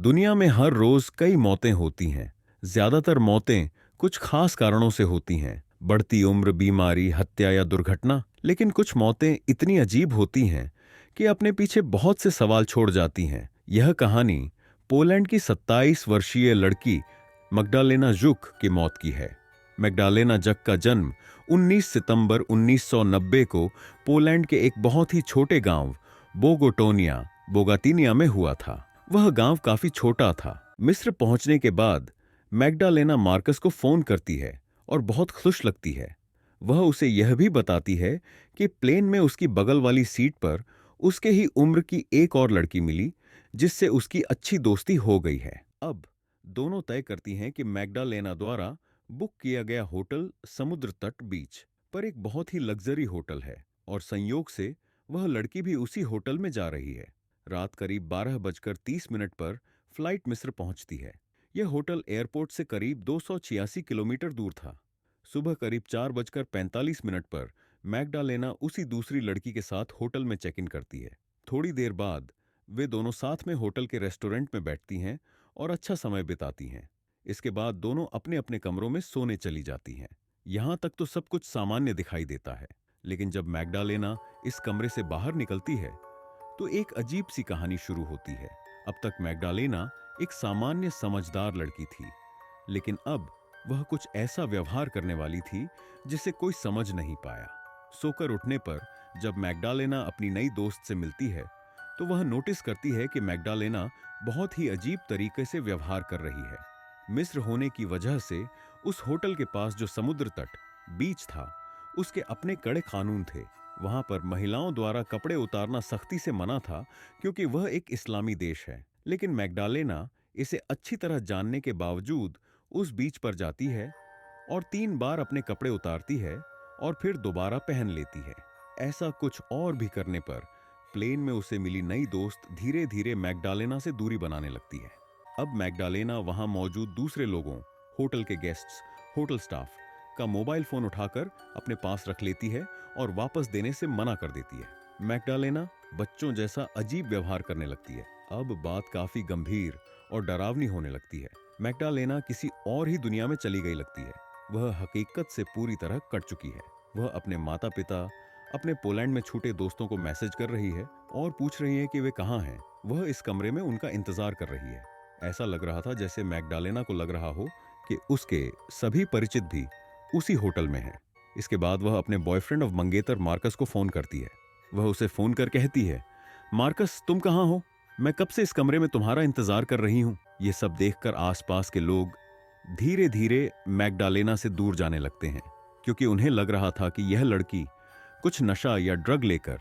दुनिया में हर रोज कई मौतें होती हैं। ज्यादातर मौतें कुछ खास कारणों से होती हैं, बढ़ती उम्र, बीमारी, हत्या या दुर्घटना। लेकिन कुछ मौतें इतनी अजीब होती हैं कि अपने पीछे बहुत से सवाल छोड़ जाती हैं। यह कहानी पोलैंड की 27 वर्षीय लड़की मैग्डालेना जुक की मौत की है। मैग्डालेना जक का जन्म 19 सितंबर 1990 को पोलैंड के एक बहुत ही छोटे गांव बोगाटिनिया में हुआ था। वह गांव काफी छोटा था। मिस्र पहुंचने के बाद मैग्डालेना मार्कस को फोन करती है और बहुत खुश लगती है। वह उसे यह भी बताती है कि प्लेन में उसकी बगल वाली सीट पर उसके ही उम्र की एक और लड़की मिली, जिससे उसकी अच्छी दोस्ती हो गई है। अब दोनों तय करती हैं कि मैग्डालेना द्वारा बुक किया गया होटल समुद्र तट बीच पर एक बहुत ही लग्जरी होटल है और संयोग से वह लड़की भी उसी होटल में जा रही है। रात करीब 12:30 पर फ्लाइट मिस्र पहुंचती है। यह होटल एयरपोर्ट से करीब 286 किलोमीटर दूर था। सुबह करीब 4:45 पर मैग्डालेना उसी दूसरी लड़की के साथ होटल में चेक इन करती है। थोड़ी देर बाद वे दोनों साथ में होटल के रेस्टोरेंट में बैठती हैं और अच्छा समय बिताती हैं। इसके बाद दोनों अपने अपने कमरों में सोने चली जाती हैं। यहां तक तो सब कुछ सामान्य दिखाई देता है, लेकिन जब मैग्डालेना इस कमरे से बाहर निकलती है तो एक अजीब सी कहानी शुरू होती है। अब तक मैग्डालेना एक सामान्य समझदार लड़की थी, लेकिन अब वह कुछ ऐसा व्यवहार करने वाली थी जिसे कोई समझ नहीं पाया। सोकर उठने पर जब मैग्डालेना अपनी नई दोस्त से मिलती है तो वह नोटिस करती है कि मैग्डालेना बहुत ही अजीब तरीके से व्यवहार कर रही है। मिस्र होने की वजह से उस होटल के पास जो समुद्र तट बीच था, उसके अपने कड़े कानून थे। वहां पर महिलाओं द्वारा कपड़े उतारना सख्ती से मना था, क्योंकि वह एक इस्लामी देश है। लेकिन मैग्डालेना इसे अच्छी तरह जानने के बावजूद उस बीच पर जाती है और 3 बार अपने कपड़े उतारती है और फिर दोबारा पहन लेती है। ऐसा कुछ और भी करने पर प्लेन में उसे मिली नई दोस्त धीरे धीरे मैग्डालेना से दूरी बनाने लगती है। अब मैग्डालेना वहां मौजूद दूसरे लोगों, होटल के गेस्ट्स, होटल स्टाफ का मोबाइल फोन उठाकर अपने पास रख लेती है और वापस देने से मना कर देती है। मैग्डालेना बच्चों जैसा अजीब व्यवहार करने लगती है। अब बात काफी गंभीर और डरावनी होने लगती है। मैग्डालेना किसी और ही दुनिया में चली गई लगती है। वह हकीकत से पूरी तरह कट चुकी है। वह अपने माता पिता, अपने पोलैंड में छूटे दोस्तों को मैसेज कर रही है और पूछ रही है कि वे कहाँ हैं। वह इस कमरे में उनका इंतजार कर रही है। ऐसा लग रहा था जैसे मैग्डालेना को लग रहा हो कि उसके सभी परिचित भी उसी होटल में हैं। इसके बाद वह अपने बॉयफ्रेंड ऑफ मंगेतर मार्कस को फोन करती है। वह उसे फोन कर कहती है, मार्कस तुम कहाँ हो? मैं कब से इस कमरे में तुम्हारा इंतजार कर रही हूँ। ये सब देखकर आसपास के लोग धीरे धीरे मैग्डालेना से दूर जाने लगते हैं, क्योंकि उन्हें लग रहा था कि यह लड़की कुछ नशा या ड्रग लेकर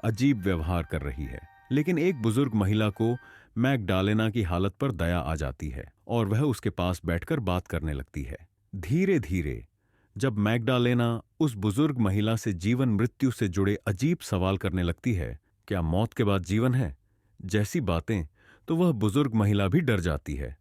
अजीब व्यवहार कर रही है। लेकिन एक बुजुर्ग महिला को मैग्डालेना की हालत पर दया आ जाती है और वह उसके पास बैठकर बात करने लगती है। धीरे धीरे जब मैग्डालेना उस बुजुर्ग महिला से जीवन मृत्यु से जुड़े अजीब सवाल करने लगती है, क्या मौत के बाद जीवन है जैसी बातें, तो वह बुजुर्ग महिला भी डर जाती है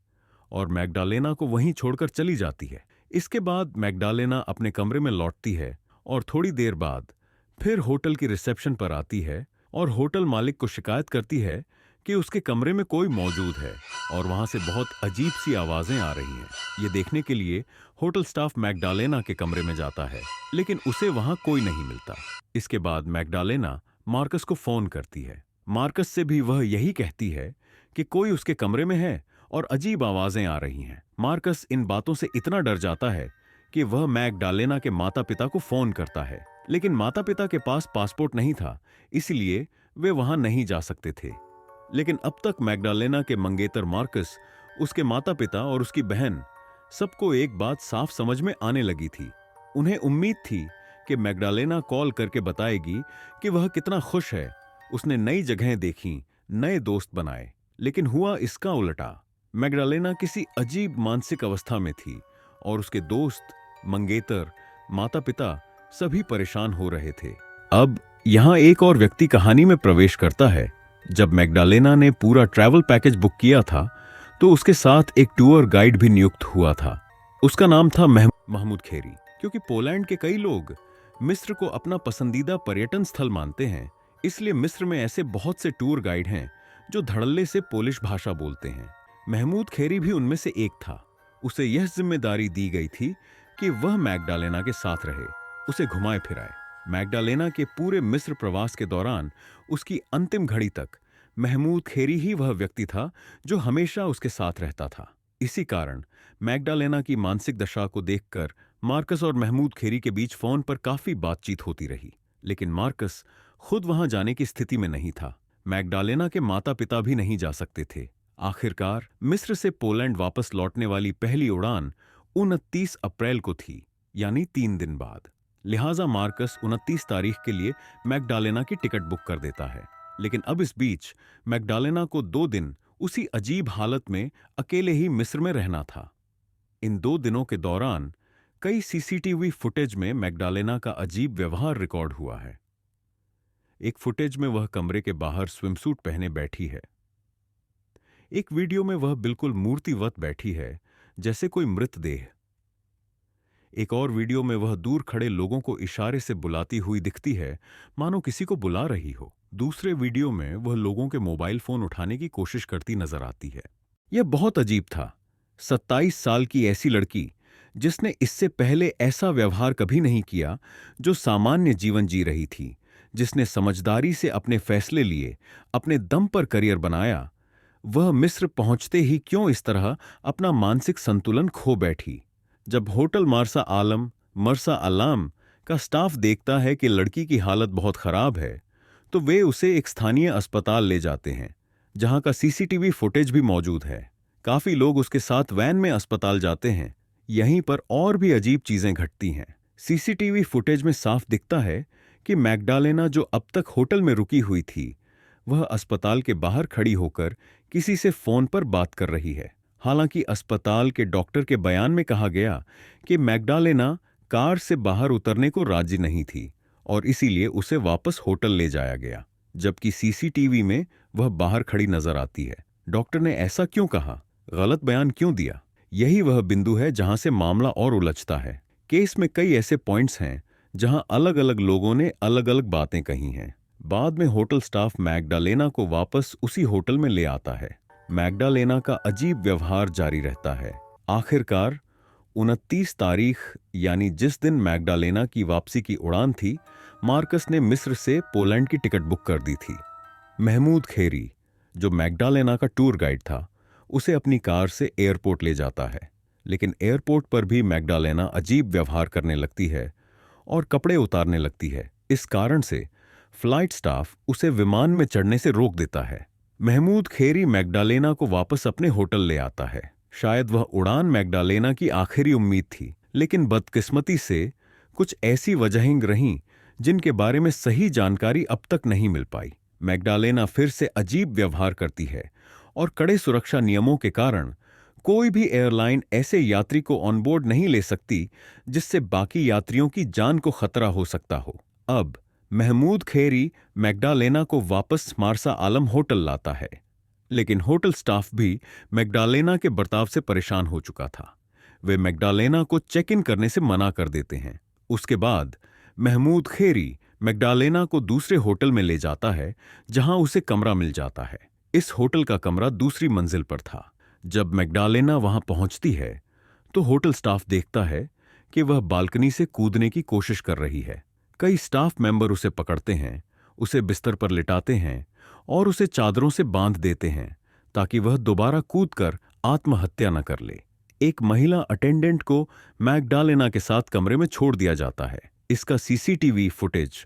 और मैग्डालेना को वहीं छोड़कर चली जाती है। इसके बाद मैग्डालेना अपने कमरे में लौटती है और थोड़ी देर बाद फिर होटल की रिसेप्शन पर आती है और होटल मालिक को शिकायत करती है कि उसके कमरे में कोई मौजूद है और वहां से बहुत अजीब सी आवाजें आ रही हैं। ये देखने के लिए होटल स्टाफ मैग्डालेना के कमरे में जाता है, लेकिन उसे वहां कोई नहीं मिलता। इसके बाद मैग्डालेना मार्कस को फोन करती है। मार्कस से भी वह यही कहती है कि कोई उसके कमरे में है और अजीब आवाजें आ रही हैं। मार्कस इन बातों से इतना डर जाता है कि वह मैग्डालेना के माता पिता को फोन करता है, लेकिन माता पिता के पास पासपोर्ट नहीं था, इसलिए वे वहां नहीं जा सकते थे। लेकिन अब तक मैग्डालेना के मंगेतर मार्कस, उसके माता पिता और उसकी बहन, सबको एक बात साफ समझ में आने लगी थी। उन्हें उम्मीद थी कि मैग्डालेना कॉल करके बताएगी कि वह कितना खुश है, उसने नई जगहें देखी, नए दोस्त बनाए। लेकिन हुआ इसका उल्टा। मैग्डालेना किसी अजीब मानसिक अवस्था में थी और उसके दोस्त, मंगेतर, माता पिता सभी परेशान हो रहे थे। अब यहां एक और व्यक्ति कहानी में प्रवेश करता है। जब मैग्डालेना ने पूरा ट्रैवल पैकेज बुक किया था तो उसके साथ एक टूर गाइड भी नियुक्त हुआ था। उसका नाम था महमूद खेरी। क्योंकि पोलैंड के कई लोग मिस्र को अपना पसंदीदा पर्यटन स्थल मानते हैं, इसलिए मिस्र में ऐसे बहुत से टूर गाइड हैं जो धड़ल्ले से पोलिश भाषा बोलते हैं। महमूद खेरी भी उनमें से एक था। उसे यह जिम्मेदारी दी गई थी कि वह मैग्डालेना के साथ रहे, उसे घुमाए फिराए। मैग्डालेना के पूरे मिस्र प्रवास के दौरान उसकी अंतिम घड़ी तक महमूद खेरी ही वह व्यक्ति था जो हमेशा उसके साथ रहता था। इसी कारण मैग्डालेना की मानसिक दशा को देखकर मार्कस और महमूद खेरी के बीच फोन पर काफी बातचीत होती रही, लेकिन मार्कस खुद वहां जाने की स्थिति में नहीं था। मैग्डालेना के माता पिता भी नहीं जा सकते थे। आखिरकार मिस्र से पोलैंड वापस लौटने वाली पहली उड़ान 29 अप्रैल को थी, यानी 3 दिन बाद। लिहाजा मार्कस 29 तारीख के लिए मैग्डालेना की टिकट बुक कर देता है। लेकिन अब इस बीच मैग्डालेना को 2 दिन उसी अजीब हालत में अकेले ही मिस्र में रहना था। इन 2 दिनों के दौरान कई सीसीटीवी फुटेज में मैग्डालेना का अजीब व्यवहार रिकॉर्ड हुआ है। एक फुटेज में वह कमरे के बाहर स्विमसूट पहने बैठी है। एक वीडियो में वह बिल्कुल मूर्तिवत बैठी है, जैसे कोई मृतदेह। एक और वीडियो में वह दूर खड़े लोगों को इशारे से बुलाती हुई दिखती है, मानो किसी को बुला रही हो। दूसरे वीडियो में वह लोगों के मोबाइल फोन उठाने की कोशिश करती नजर आती है। यह बहुत अजीब था। 27 साल की ऐसी लड़की जिसने इससे पहले ऐसा व्यवहार कभी नहीं किया, जो सामान्य जीवन जी रही थी, जिसने समझदारी से अपने फैसले लिए, अपने दम पर करियर बनाया, वह मिस्र पहुंचते ही क्यों इस तरह अपना मानसिक संतुलन खो बैठी। जब होटल मरसा अलाम का स्टाफ देखता है कि लड़की की हालत बहुत खराब है, तो वे उसे एक स्थानीय अस्पताल ले जाते हैं, जहां का सीसीटीवी फुटेज भी मौजूद है। काफी लोग उसके साथ वैन में अस्पताल जाते हैं। यहीं पर और भी अजीब चीजें घटती हैं। सीसीटीवी फुटेज में साफ दिखता है कि मैग्डालेना, जो अब तक होटल में रुकी हुई थी, वह अस्पताल के बाहर खड़ी होकर किसी से फोन पर बात कर रही है। हालांकि अस्पताल के डॉक्टर के बयान में कहा गया कि मैग्डालेना कार से बाहर उतरने को राजी नहीं थी और इसीलिए उसे वापस होटल ले जाया गया, जबकि सीसीटीवी में वह बाहर खड़ी नजर आती है। डॉक्टर ने ऐसा क्यों कहा, गलत बयान क्यों दिया? यही वह बिंदु है जहां से मामला और उलझता है। केस में कई ऐसे पॉइंट्स हैं जहां अलग अलग लोगों ने अलग अलग बातें कही हैं। बाद में होटल स्टाफ मैग्डालेना को वापस उसी होटल में ले आता है। मैग्डालेना का अजीब व्यवहार जारी रहता है। आखिरकार 29 तारीख, यानी जिस दिन मैग्डालेना की वापसी की उड़ान थी, मार्कस ने मिस्र से पोलैंड की टिकट बुक कर दी थी। महमूद खेरी, जो मैग्डालेना का टूर गाइड था, उसे अपनी कार से एयरपोर्ट ले जाता है। लेकिन एयरपोर्ट पर भी मैग्डालेना अजीब व्यवहार करने लगती है और कपड़े उतारने लगती है। इस कारण से फ्लाइट स्टाफ उसे विमान में चढ़ने से रोक देता है। महमूद खेरी मैग्डालेना को वापस अपने होटल ले आता है। शायद वह उड़ान मैग्डालेना की आखिरी उम्मीद थी, लेकिन बदकिस्मती से कुछ ऐसी वजहें रहीं जिनके बारे में सही जानकारी अब तक नहीं मिल पाई। मैग्डालेना फिर से अजीब व्यवहार करती है और कड़े सुरक्षा नियमों के कारण कोई भी एयरलाइन ऐसे यात्री को ऑनबोर्ड नहीं ले सकती जिससे बाकी यात्रियों की जान को खतरा हो सकता हो। अब महमूद खेरी मैग्डालेना को वापस मार्सा आलम होटल लाता है, लेकिन होटल स्टाफ भी मैग्डालेना के बर्ताव से परेशान हो चुका था। वे मैग्डालेना को चेक इन करने से मना कर देते हैं। उसके बाद महमूद खेरी मैग्डालेना को दूसरे होटल में ले जाता है, जहां उसे कमरा मिल जाता है। इस होटल का कमरा दूसरी मंजिल पर था। जब मैग्डालेना वहां पहुंचती है, तो होटल स्टाफ देखता है कि वह बालकनी से कूदने की कोशिश कर रही है। कई स्टाफ मेंबर उसे पकड़ते हैं, उसे बिस्तर पर लिटाते हैं और उसे चादरों से बांध देते हैं ताकि वह दोबारा कूदकर आत्महत्या न कर ले। एक महिला अटेंडेंट को मैग्डालेना के साथ कमरे में छोड़ दिया जाता है। इसका सीसीटीवी फुटेज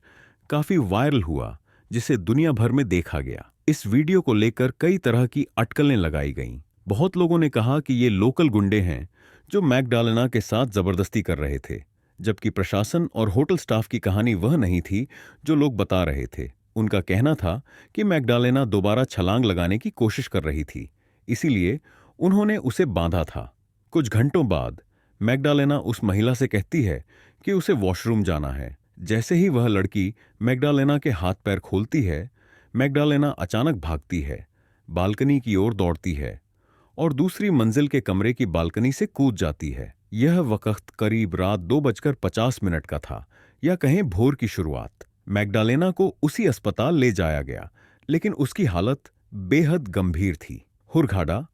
काफी वायरल हुआ, जिसे दुनिया भर में देखा गया। इस वीडियो को लेकर कई तरह की अटकलें लगाई गईं। बहुत लोगों ने कहा कि ये लोकल गुंडे हैं जो मैग्डालेना के साथ जबरदस्ती कर रहे थे, जबकि प्रशासन और होटल स्टाफ की कहानी वह नहीं थी जो लोग बता रहे थे। उनका कहना था कि मैग्डालेना दोबारा छलांग लगाने की कोशिश कर रही थी, इसीलिए उन्होंने उसे बांधा था। कुछ घंटों बाद मैग्डालेना उस महिला से कहती है कि उसे वॉशरूम जाना है। जैसे ही वह लड़की मैग्डालेना के हाथ पैर खोलती है, मैग्डालेना अचानक भागती है, बालकनी की ओर दौड़ती है और दूसरी मंजिल के कमरे की बालकनी से कूद जाती है। यह वक्त करीब रात 2:50 का था, या कहें भोर की शुरुआत। मैग्डालेना को उसी अस्पताल ले जाया गया, लेकिन उसकी हालत बेहद गंभीर थी। हुरघाडा,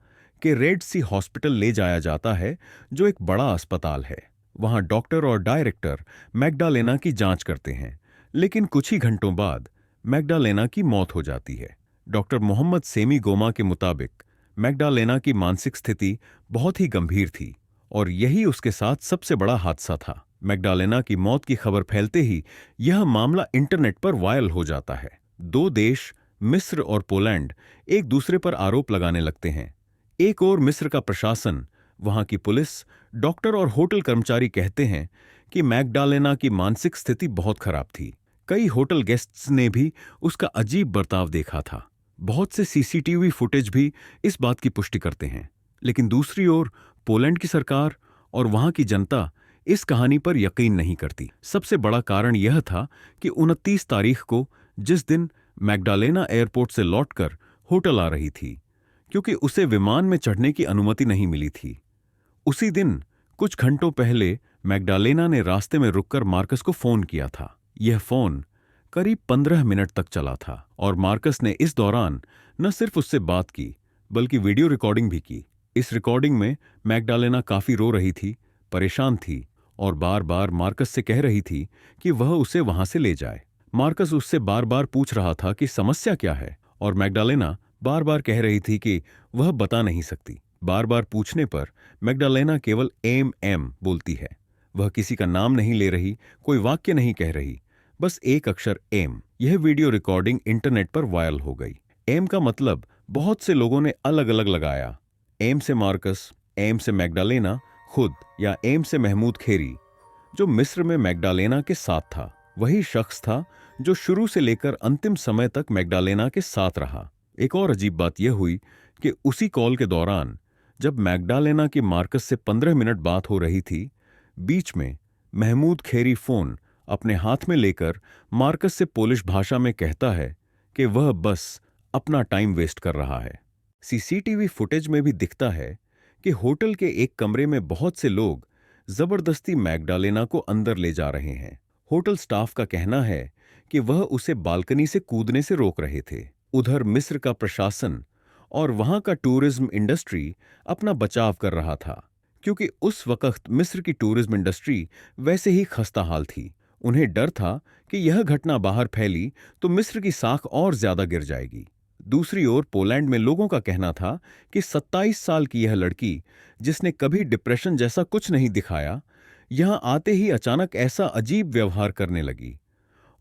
कि रेड सी हॉस्पिटल ले जाया जाता है, जो एक बड़ा अस्पताल है। वहां डॉक्टर और डायरेक्टर मैग्डालेना की जांच करते हैं, लेकिन कुछ ही घंटों बाद मैग्डालेना की मौत हो जाती है। डॉक्टर मोहम्मद सेमी गोमा के मुताबिक मैग्डालेना की मानसिक स्थिति बहुत ही गंभीर थी और यही उसके साथ सबसे बड़ा हादसा था। मैग्डालेना की मौत की खबर फैलते ही यह मामला इंटरनेट पर वायरल हो जाता है। दो देश, मिस्र और पोलैंड, एक दूसरे पर आरोप लगाने लगते हैं। एक ओर मिस्र का प्रशासन, वहां की पुलिस, डॉक्टर और होटल कर्मचारी कहते हैं कि मैग्डालेना की मानसिक स्थिति बहुत खराब थी। कई होटल गेस्ट्स ने भी उसका अजीब बर्ताव देखा था। बहुत से सीसीटीवी फुटेज भी इस बात की पुष्टि करते हैं। लेकिन दूसरी ओर पोलैंड की सरकार और वहां की जनता इस कहानी पर यकीन नहीं करती। सबसे बड़ा कारण यह था कि 29 तारीख को, जिस दिन मैग्डालेना एयरपोर्ट से लौटकर होटल आ रही थी, क्योंकि उसे विमान में चढ़ने की अनुमति नहीं मिली थी। उसी दिन कुछ घंटों पहले मैग्डालेना ने रास्ते में रुककर मार्कस को फोन किया था। यह फोन करीब 15 मिनट तक चला था और मार्कस ने इस दौरान न सिर्फ उससे बात की, बल्कि वीडियो रिकॉर्डिंग भी की। इस रिकॉर्डिंग में मैग्डालेना काफी रो रही थी, परेशान थी और बार बार मार्कस से कह रही थी कि वह उसे वहां से ले जाए। मार्कस उससे बार बार पूछ रहा था कि समस्या क्या है, और मैग्डालेना बार बार कह रही थी कि वह बता नहीं सकती। बार बार पूछने पर मैग्डालेना केवल एम बोलती है। वह किसी का नाम नहीं ले रही, कोई वाक्य नहीं कह रही, बस एक अक्षर एम। यह वीडियो रिकॉर्डिंग इंटरनेट पर वायरल हो गई। एम का मतलब बहुत से लोगों ने अलग अलग लगाया। एम से मार्कस, एम से मैग्डालेना खुद, या एम से महमूद खेरी, जो मिस्र में मैग्डालेना के साथ था। वही शख्स था जो शुरू से लेकर अंतिम समय तक मैग्डालेना के साथ रहा। एक और अजीब बात यह हुई कि उसी कॉल के दौरान, जब मैग्डालेना की मार्कस से 15 मिनट बात हो रही थी, बीच में महमूद खेरी फोन अपने हाथ में लेकर मार्कस से पोलिश भाषा में कहता है कि वह बस अपना टाइम वेस्ट कर रहा है। सीसीटीवी फुटेज में भी दिखता है कि होटल के एक कमरे में बहुत से लोग जबरदस्ती मैग्डालेना को अंदर ले जा रहे हैं। होटल स्टाफ का कहना है कि वह उसे बालकनी से कूदने से रोक रहे थे। उधर मिस्र का प्रशासन और वहां का टूरिज्म इंडस्ट्री अपना बचाव कर रहा था, क्योंकि उस वक्त मिस्र की टूरिज्म इंडस्ट्री वैसे ही खस्ताहाल थी। उन्हें डर था कि यह घटना बाहर फैली तो मिस्र की साख और ज्यादा गिर जाएगी। दूसरी ओर पोलैंड में लोगों का कहना था कि 27 साल की यह लड़की, जिसने कभी डिप्रेशन जैसा कुछ नहीं दिखाया, यहां आते ही अचानक ऐसा अजीब व्यवहार करने लगी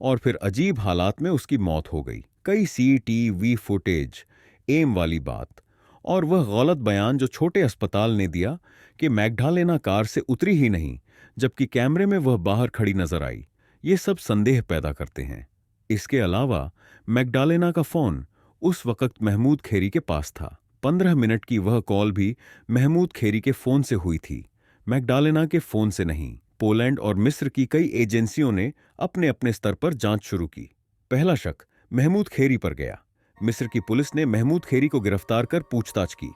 और फिर अजीब हालात में उसकी मौत हो गई। कई सीटीवी फुटेज, एम वाली बात और वह गलत बयान जो छोटे अस्पताल ने दिया कि मैग्डालेना कार से उतरी ही नहीं, जबकि कैमरे में वह बाहर खड़ी नजर आई, ये सब संदेह पैदा करते हैं। इसके अलावा मैग्डालेना का फोन उस वक्त महमूद खेरी के पास था। 15 मिनट की वह कॉल भी महमूद खेरी के फोन से हुई थी, मैग्डालेना के फोन से नहीं। पोलैंड और मिस्र की कई एजेंसियों ने अपने अपने स्तर पर जांच शुरू की। पहला शक महमूद खेरी पर गया। मिस्र की पुलिस ने महमूद खेरी को गिरफ्तार कर पूछताछ की,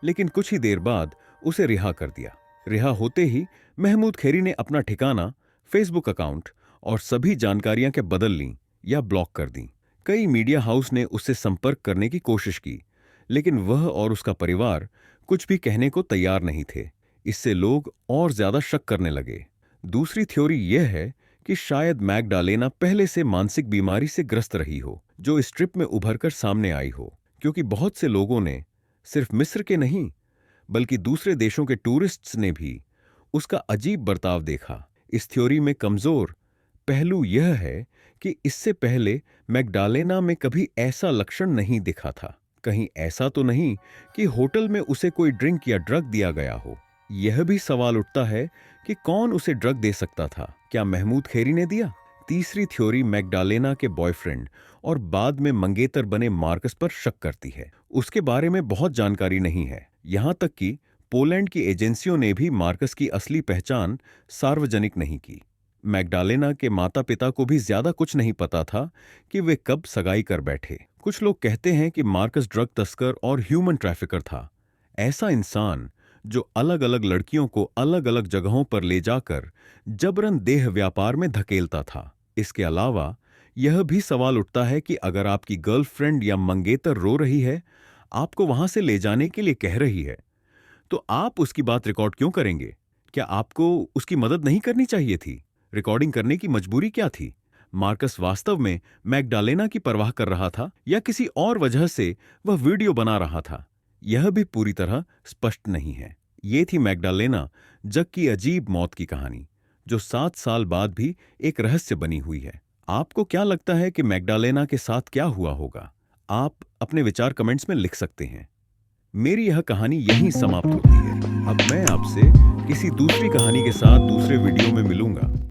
लेकिन कुछ ही देर बाद उसे रिहा कर दिया। रिहा होते ही महमूद खेरी ने अपना ठिकाना, फेसबुक अकाउंट और सभी जानकारियां के बदल लीं या ब्लॉक कर दी। कई मीडिया हाउस ने उससे संपर्क करने की कोशिश की, लेकिन वह और उसका परिवार कुछ भी कहने को तैयार नहीं थे। इससे लोग और ज्यादा शक करने लगे। दूसरी थ्योरी यह है कि शायद मैग्डालेना पहले से मानसिक बीमारी से ग्रस्त रही हो, जो इस ट्रिप में उभरकर सामने आई हो, क्योंकि बहुत से लोगों ने, सिर्फ मिस्र के नहीं बल्कि दूसरे देशों के टूरिस्ट्स ने भी उसका अजीब बर्ताव देखा। इस थ्योरी में कमजोर पहलू यह है कि इससे पहले मैग्डालेना में कभी ऐसा लक्षण नहीं दिखा था। कहीं ऐसा तो नहीं कि होटल में उसे कोई ड्रिंक या ड्रग दिया गया हो। यह भी सवाल उठता है कि कौन उसे ड्रग दे सकता था? क्या महमूद खेरी ने दिया? तीसरी थ्योरी मैग्डालेना के बॉयफ्रेंड और बाद में मंगेतर बने मार्कस पर शक करती है। उसके बारे में बहुत जानकारी नहीं है, यहां तक कि पोलैंड की एजेंसियों ने भी मार्कस की असली पहचान सार्वजनिक नहीं की। मैग्डालेना के माता पिता को भी ज्यादा कुछ नहीं पता था कि वे कब सगाई कर बैठे। कुछ लोग कहते हैं कि मार्कस ड्रग तस्कर और ह्यूमन ट्रैफिकर था, ऐसा इंसान जो अलग अलग लड़कियों को अलग अलग जगहों पर ले जाकर जबरन देह व्यापार में धकेलता था। इसके अलावा यह भी सवाल उठता है कि अगर आपकी गर्लफ्रेंड या मंगेतर रो रही है, आपको वहां से ले जाने के लिए कह रही है, तो आप उसकी बात रिकॉर्ड क्यों करेंगे? क्या आपको उसकी मदद नहीं करनी चाहिए थी? रिकॉर्डिंग करने की मजबूरी क्या थी? मार्कस वास्तव में मैग्डालेना की परवाह कर रहा था या किसी और वजह से वह वीडियो बना रहा था? यह भी पूरी तरह स्पष्ट नहीं है। ये थी मैग्डालेना जग की अजीब मौत की कहानी, जो 7 साल बाद भी एक रहस्य बनी हुई है। आपको क्या लगता है कि मैग्डालेना के साथ क्या हुआ होगा? आप अपने विचार कमेंट्स में लिख सकते हैं। मेरी यह कहानी यहीं समाप्त होती है। अब मैं आपसे किसी दूसरी कहानी के साथ दूसरे वीडियो में मिलूंगा।